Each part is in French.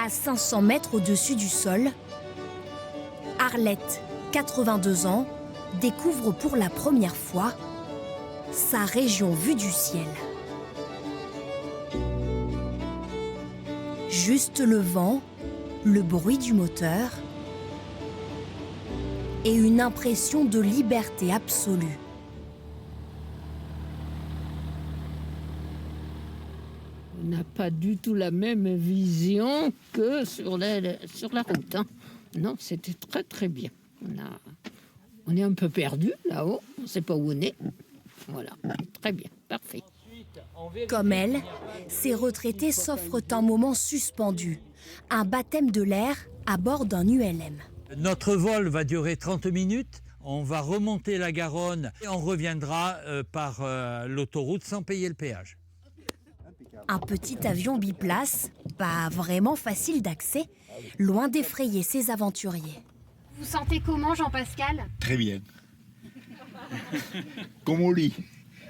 À 500 mètres au-dessus du sol, Arlette, 82 ans, découvre pour la première fois sa région vue du ciel. Juste le vent, le bruit du moteur et une impression de liberté absolue. On n'a pas du tout la même vision que sur la route. Hein. Non, c'était très très bien. On est un peu perdu là-haut, on ne sait pas où on est. Voilà, très bien, parfait. Comme elle, ces retraités s'offrent un moment suspendu, un baptême de l'air à bord d'un ULM. Notre vol va durer 30 minutes. On va remonter la Garonne et on reviendra par l'autoroute sans payer le péage. Un petit avion biplace, pas vraiment facile d'accès, loin d'effrayer ses aventuriers. Vous sentez comment, Jean-Pascal? Très bien. Comme au lit.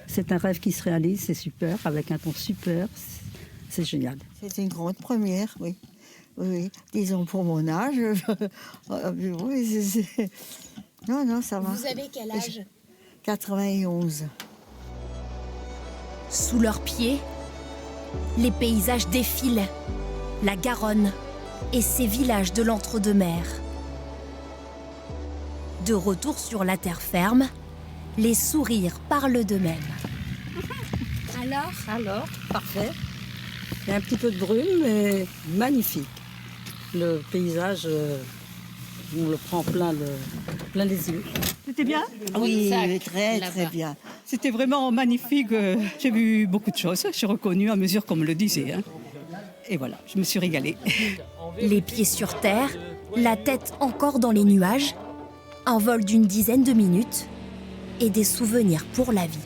C'est un rêve qui se réalise, c'est super, avec un ton super, c'est génial. C'est une grande première, oui. Oui, disons pour mon âge. Oui, Non, ça va. Vous avez quel âge? 91. Sous leurs pieds, les paysages défilent, la Garonne et ses villages de l'entre-deux-mer. De retour sur la terre ferme, les sourires parlent d'eux-mêmes. Alors, parfait. Il y a un petit peu de brume, mais magnifique. Le paysage, on le prend plein les yeux. C'était bien? Oui, très bien. C'était vraiment magnifique. J'ai vu beaucoup de choses. J'ai reconnu à mesure qu'on me le disait. Hein. Et voilà, je me suis régalée. Les pieds sur terre, la tête encore dans les nuages, un vol d'une dizaine de minutes et des souvenirs pour la vie.